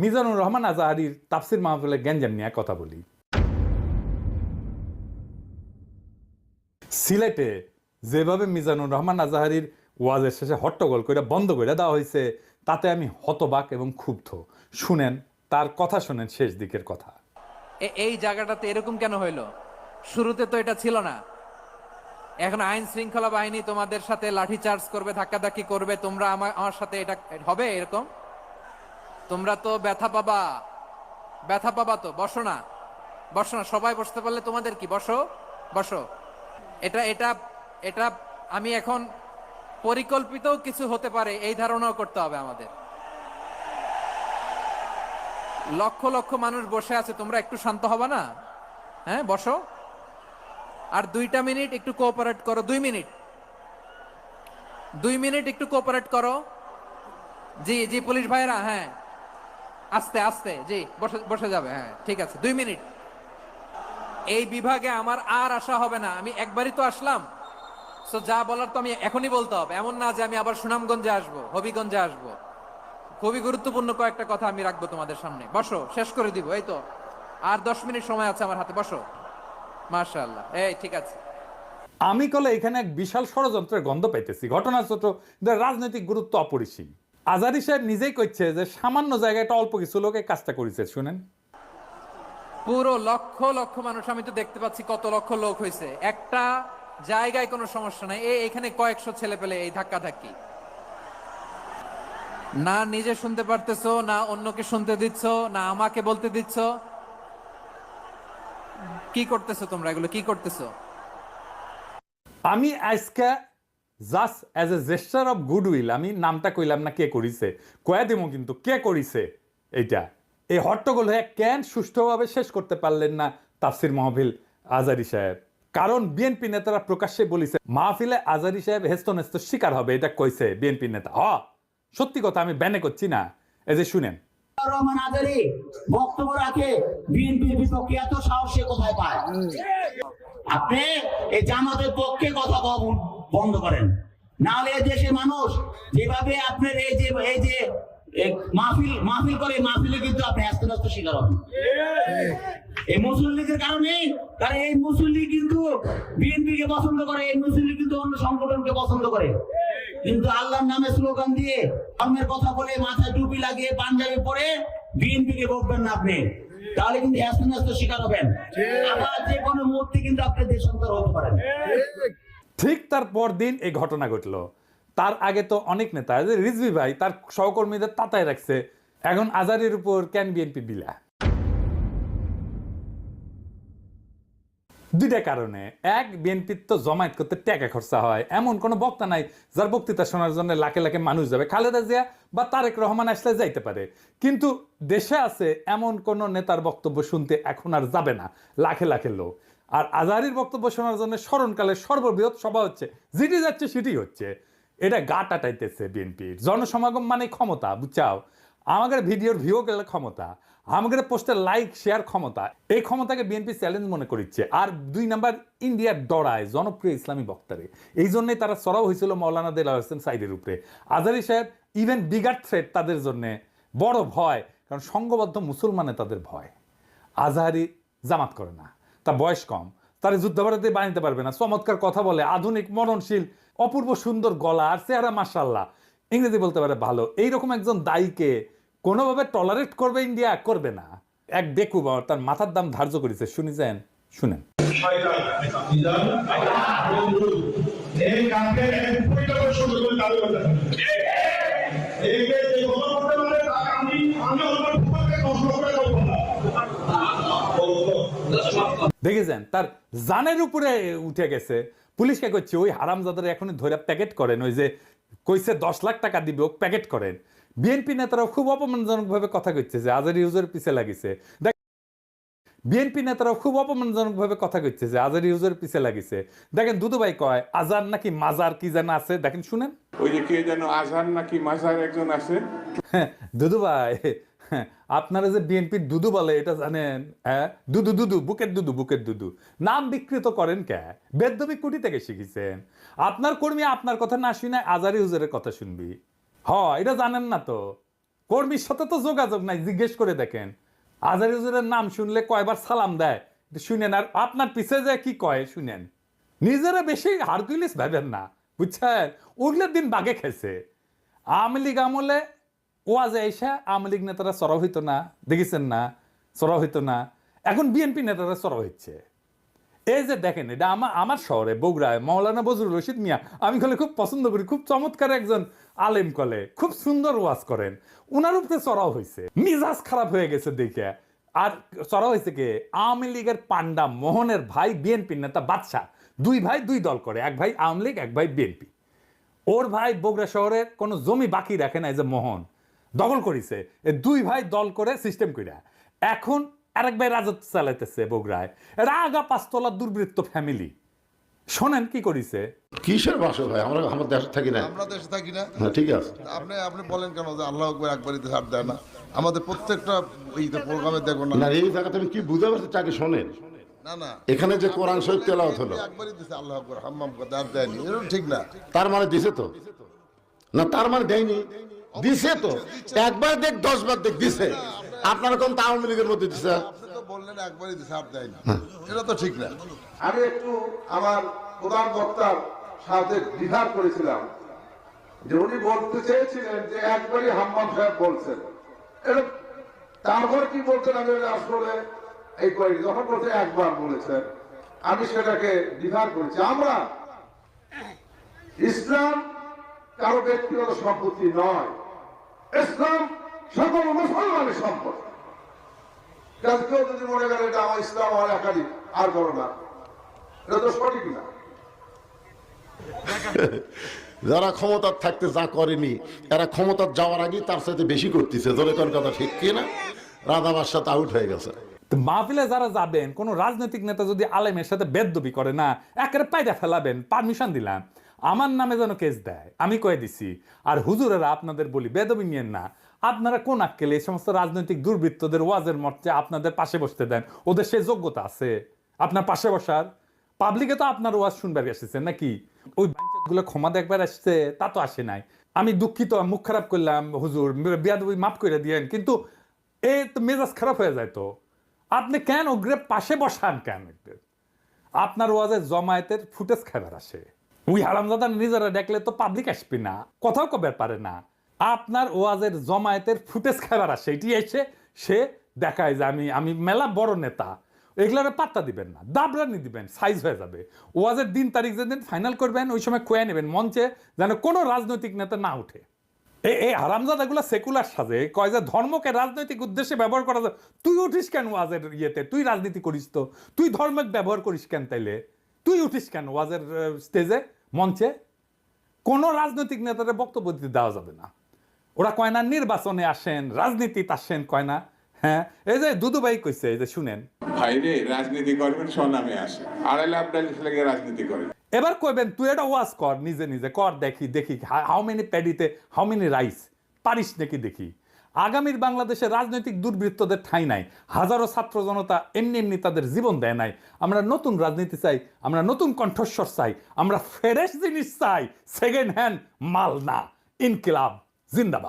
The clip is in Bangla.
মিজানুর রহমান আজাহারির তাফসির মাহফিলে গ্যাঞ্জাম নিয়ে কথা বলি। সিলেটে যেভাবে মিজানুর রহমান আজাহারির ওয়াজের শেষে হট্টগোল করে বন্ধ করে দেওয়া হয়েছে, তাতে আমি হতবাক এবং ক্ষুব্ধ। শুনেন তার কথা, শুনেন শেষ দিকের কথা। এই জায়গাটাতে এরকম কেন হইলো? শুরুতে তো এটা ছিল না। এখন আইন শৃঙ্খলা বাহিনী তোমাদের সাথে লাঠি চার্জ করবে, ধাক্কাধাক্কি করবে, তোমরা আমার সাথে এটা হবে এরকম? তোমরা তো ব্যথা পাবা তো। বসো না, সবাই বসতে পারলে তোমাদের কি? বসো। এটা এটা এটা আমি এখন পরিকল্পিত কিছু হতে পারে এই ধারণাও করতে হবে আমাদের। লক্ষ লক্ষ মানুষ বসে আছে, তোমরা একটু শান্ত হবে না? হ্যাঁ, বসো। আর 2টা মিনিট একটু কোঅপারেট করো। 2 মিনিট একটু কোঅপারেট করো। জি পুলিশ ভাইরা, হ্যাঁ আস্তে আস্তে, জি বসে যাবে, হ্যাঁ ঠিক আছে। 2 মিনিট। এই বিভাগে আমার আর আসা হবে না, আমি একবারই তো আসলাম। সো যা বলার তো আমি এখনই বলতে হবে, এমন না যে আমি আবার সুনামগঞ্জে আসবো, হবিগঞ্জে আসবো। খুবই গুরুত্বপূর্ণ কয়েকটা কথা আমি রাখবো তোমাদের সামনে। বসো, শেষ করে দিব। এই তো আর 10 মিনিট সময় আছে আমার হাতে। বসো। মাশাআল্লাহ, এই ঠিক আছে। আমি কলে এখানে এক বিশাল ষড়যন্ত্রের গন্ধ পাইতেছি। ঘটনা ছোট, রাজনৈতিক গুরুত্ব অপরিসীম। আজারি সাহেব নিজেই কইছে যে সামান্য জায়গায় একটা অল্প কিছু লোকে কাজটা করেছে। শুনেন, পুরো লক্ষ লক্ষ মানুষ, আমি তো দেখতে পাচ্ছি কত লক্ষ লোক হয়েছে। একটা জায়গায় কোনো সমস্যা নাই। এখানে কয়েকশো ছেলে পেলে এই ধাক্কাধাক্কি, না নিজে শুনতে পারতেছো, না অন্যকে শুনতে দিচ্ছ, না আমাকে বলতে দিচ্ছ। কি করতেছো তোমরা? এগুলো কি করতেছো? আমি আজকে just as a gesture of goodwill, আমি নামটা কইলাম না কে করিছে, কয়া দেবো কিন্তু কে করিছে এইটা। এই হট্টগোল হয়ে কেন সুষ্ঠুভাবে শেষ করতে পারলেন না তাফসির মাহফিল আজারি সাহেব? কারণ বিএনপি নেতারা প্রকাশ্যে বলিছে মাহফিলে আজারি সাহেব হেস্তনেস্ত শিকার হবে, এটা কইছে বিএনপি নেতা। সত্যি কথা, আমি ব্যানে করছি না। এই যে শুনেন, রহমান আজারি বক্তব্য রাখে বিএনপির বিপক্ষে, এত সাহস সে কোথায় পায়? আপনি এই জামাতের পক্ষে কথা বন্ধ করেন, না হলে দেশের মানুষ যেভাবে আপনার এই যে মাহফিল করে, মাহফিলে কিন্তু আপনি আস্তে শিকার হবেন। এই মুসলিম লীগের কারণে, কারণ এই মুসলিম লীগ কিন্তু বিএনপিকে পছন্দ করে, এই মুসলিম লীগ কিন্তু অন্য সংগঠনকে পছন্দ করে। কিন্তু আল্লাহর নামে স্লোগান দিয়ে, ধর্মের কথা বলে, মাথায় টুপি লাগিয়ে, পাঞ্জাবি পরে বিএনপিকে বলবেন না আপনি, তাহলে কিন্তু হ্যাস্ত শিকার হবেন। আবার যে কোনো মুহূর্তে কিন্তু আপনি দেশান্তর হতে পারেন। ঠিক তার পরদিন এই ঘটনা ঘটলো। তার আগে তো অনেক নেতা, রিজভী ভাই তার সহকর্মীদের তাতায় রাখছে। এখন আজারির উপর কেন বিএনপি বিলা? দুইটা কারণে। এক, বিএনপির তো জমায়েত করতে টাকা খরচা হয়, এমন কোন বক্তা নাই যার বক্তৃতা শোনার জন্য লাখে লাখে মানুষ যাবে। খালেদা জিয়া বা তারেক রহমান আসলে যাইতে পারে, কিন্তু দেশে আছে এমন কোন নেতার বক্তব্য শুনতে এখন আর যাবে না লাখে লাখে লোক। আর আজহারীর বক্তব্য শোনার জন্য স্মরণকালের সর্ববৃহৎ সভা হচ্ছে, যেটি যাচ্ছে সেটি হচ্ছে। এটা গা টাটাইতেছে বিএনপির। জনসমাগম মানে ক্ষমতা, বুঝছাও? আমাদের ভিডিওর ভিউ গেলে ক্ষমতা, আমাদের পোস্টের লাইক শেয়ার ক্ষমতা, এই ক্ষমতাকে বিএনপি চ্যালেঞ্জ মনে করছে। আর 2 নাম্বার, ইন্ডিয়ার ডরায় জনপ্রিয় ইসলামী বক্তারে। এই জন্যই তারা চড়াও হয়েছিল মৌলানা দেলাওয়ার হোসেন সাইদের উপরে। আজহারী সাহেব ইভেন বিগার থ্রেট তাদের জন্য বড় ভয়, কারণ সংঘবদ্ধ মুসলমানে তাদের ভয়। আজহারী জামাত করে না, তার বয়স কম, তার যুদ্ধাপরাধী বানাইতে পারবে না, চমৎকার কথা বলে, আধুনিক মননশীল, অপূর্ব সুন্দর গলা আর চেহারা, মাশাআল্লাহ, ইংরেজি বলতে পারে ভালো। এইরকম একজন দায়ীকে কোনোভাবে টলারেট করবে ইন্ডিয়া? করবে না। এক বেকুব তার মাথার দাম ধার্য করেছে, শুনেছেন? শুনেন, দেখেছেন তার জানের উপরে উঠে গেছে। পুলিশকে করছে ওই হারামজাদার এখনই ধরে প্যাকেট করেন, ওই যে কইছে 10 লাখ টাকা দিবে, ও প্যাকেট করেন। বিএনপি নেতারাও খুব অপমানজনক ভাবে কথা কইছে যে আজহারী হুজুর পিছে লাগিছে। বিএনপি নেতারাও খুব অপমানজনক ভাবে কথা কইছে যে আজহারী হুজুর পিছে লাগিছে। দেখেন দুদু ভাই কয় আজার নাকি মাজার কি যেন আছে, দেখেন শুনেন। ওই যে কে যেন আজার নাকি মাজার একজন আছে। দুদু ভাই, আপনারা যে বিএনপির দুদু বলে এটা জানেন? হ্যাঁ, দুদু বুকের দুদু নাম বিকৃত করেন কে? বেদ্যবি কুটি থেকে শিখেছেন? আপনার কর্মী আপনার কথা না শুনে আজহারী হুজুরের কথা শুনবি? এটা জানেন না তো? কর্মীর সাথে তো যোগাযোগ নাই, জিজ্ঞেস করে দেখেন। আজহারি হুজুরের নাম শুনলে কয়বার সালাম দেয় শুনেন, আর আপনার পিছে যে কি কয় শুনেন। নিজেরা বেশি হারকুলিস ভাবেন না, বুঝছেন? উঠলের দিন বাগে খেয়েছে। আওয়ামী লীগ আমলে ওয়াজে এসে আওয়ামী লীগ নেতারা চড়াও হইতো না, দেখেছেন না? চড়াও হইতো না, এখন বিএনপি নেতারা চড়াও হচ্ছে। এই যে দেখেন, এটা আমার শহরে বগুড়ায় মৌলানা বজরুল রশিদ মিয়া, আমি কলে খুব পছন্দ করি, খুব চমৎকার একজন আলেম, কলে খুব সুন্দর ওয়াজ করেন, উনার উপরে চড়াও হয়েছে। মিজাজ খারাপ হয়ে গেছে দেখে। আর চড়াও হয়েছে কে? আওয়ামী লীগের পান্ডা মোহনের ভাই বিএনপি নেতা বাদশা, দুই ভাই দুই দল করে, এক ভাই আওয়ামী লীগ এক ভাই বিএনপি। ওর ভাই বগুড়া শহরের কোনো জমি বাকি রাখে না, এই যে মোহন দখল করেছে, এ দুই ভাই দল করে সিস্টেম কইরা এখন আরেক ভাই রাজত্ব চালাইতেছে বগুড়ায়। এরা আগা পাঁচতলা দুর্বৃত্ত ফ্যামিলি। শোনেন কি করিছে। কিসের বাসো ভাই, আমরা আমার দেশে থাকি না। আমরা দেশে থাকি না। হ্যাঁ, ঠিক আছে। আপনি বলেন কেন যে আল্লাহ আকবার একবারই ছাড় দেয় না? আমাদের প্রত্যেকটা প্রোগ্রামে দেখো না। না, এই জায়গাতে আমি কি বুঝতে পারছি, চাকরি শোনেন না না, এখানে যে কোরআন শরীফ তেলাওয়াত হলো, একবারই দিছে আল্লাহ আকবার, হাম্মাম করতে আর দেয়নি, এটা ঠিক না। তার মানে দিছে তো? না, তার মানে দেয়নি, দিছে তো। একবার দেখ 10 বার দেখ দিছে। আপনারা কোন আওয়ামী লীগের মধ্যে দিছে? আপনি তো বললেন একবারই দিছে আর দেয়নি, এটা তো ঠিক না। আমি একটু আমার প্রধান বক্তার সাথে দ্বিধা করেছিলাম যে উনি বলতে চেয়েছিলেন যে একবারই হাম্মাম সাহেব বলছেন, এটা তারপর কি বলছেন আমি আসলে এই করি যখন বলছে একবার বলেছেন, আমি সেটাকে দ্বিধা করেছি। আমরা ইসলাম কারো ব্যক্তিগত সম্পত্তি নয়, ইসলাম সকল মুসলমানের সম্পত্তি। কেউ যদি মনে করে এটা আমার ইসলাম আমার একাধিক আর করো না, এটা তো সঠিক না। যারা ক্ষমতার থাকতে যা করেনি, এরা ক্ষমতার যাওয়ার আগেই তার সাথে বেশি করতেছে। ধরে কোন কথা ঠিক কি না? রাধাবার সাথে আউট হয়ে গেছে। মাহফিলে যারা যাবেন, কোন রাজনৈতিক নেতা যদি আলেমের সাথে বেদবি করে না, একেবারে পায়রা ফেলাবেন, পারমিশন দিলাম, আমার নামে যেন কেস দেয়, আমি কয়ে দিছি। আর হুজুরেরা আপনাদের বলি, বেদবি নিয়েন না। আপনারা কোন আক্কেলে এই সমস্ত রাজনৈতিক দুর্বৃত্তদের ওয়াজের মঞ্চে আপনাদের পাশে বসতে দেন? ওদের সেই যোগ্যতা আছে আপনার পাশে বসার? পাবলিকে তো আপনার ওয়াজ শুনবার এসেছেন নাকি? ওই গুলো ক্ষমা দেখবার আসছে, তা তো আসে নাই। আমি দুঃখিত, মুখ খারাপ করলাম হুজুর, বেয়াদবি মাফ করে দিয়েন, কিন্তু এ তো মেজাজ খারাপ হয়ে যায়। তো আপনি কেন ওগ্রে পাশে বসান কেন? আপনার ওয়াজে জমায়েতের ফুটেজ খাবার আসে, ওই হারামজাদা নিজেরা দেখলে তো পাবলিক আসবে না, কথাও কবে পারে না। আপনার ওয়াজের জমায়েতের ফুটেজ খাবার আসে, এটি এসে সে দেখায় যে আমি মেলা বড় নেতা। এগুলোর পাত্তা দিবেন না, দাবরানি দিবেন, সাইজ হয়ে যাবে। ওয়াজের দিন তারিখ যেদিন ফাইনাল করবেন, ওই সময় কয়ে নেবেন মঞ্চে, যেন কোনো রাজনৈতিক নেতা না উঠে। এই হারামজাদাগুলো সেকুলার সাজে, কয় যে ধর্মকে রাজনৈতিক উদ্দেশ্যে ব্যবহার করা যায়। তুই উঠিস কেন ওয়াজের ইয়েতে? তুই রাজনীতি করিস তো, তুই ধর্মকে ব্যবহার করিস কেন? তাইলে তুই উঠিস কেন ওয়াজের স্টেজে, মঞ্চে? কোনো রাজনৈতিক নেতাদের বক্তব্য দিতে দেওয়া যাবে না। ওরা কয় না নির্বাচনে আসেন, রাজনীতিতে আসেন, কয় না? হ্যাঁ, এই যে দুদু ভাই কইছে, এই যে শুনেন। ভাইরে রাজনীতি করবেন স্বনামে আসে, আড়াইলে আপনার লেগে রাজনীতি করেন। এবার কইবেন তুই এটা ওয়াজ কর, নিজে নিজে কর, দেখি দেখি হাউ মেনি প্যাডিতে হাউ মেনি রাইস, পারিস নাকি দেখি। আগামীর বাংলাদেশে রাজনৈতিক দুর্বৃত্তদের ঠাঁই নাই। হাজারো ছাত্র জনতা এমনি এমনি তাদের জীবন দেয় নাই। আমরা নতুন রাজনীতি চাই, আমরা নতুন কণ্ঠস্বর চাই, আমরা ফ্রেশ জিনিস চাই, সেকেন্ড হ্যান্ড মাল না। ইনকিলাব জিন্দাবাদ।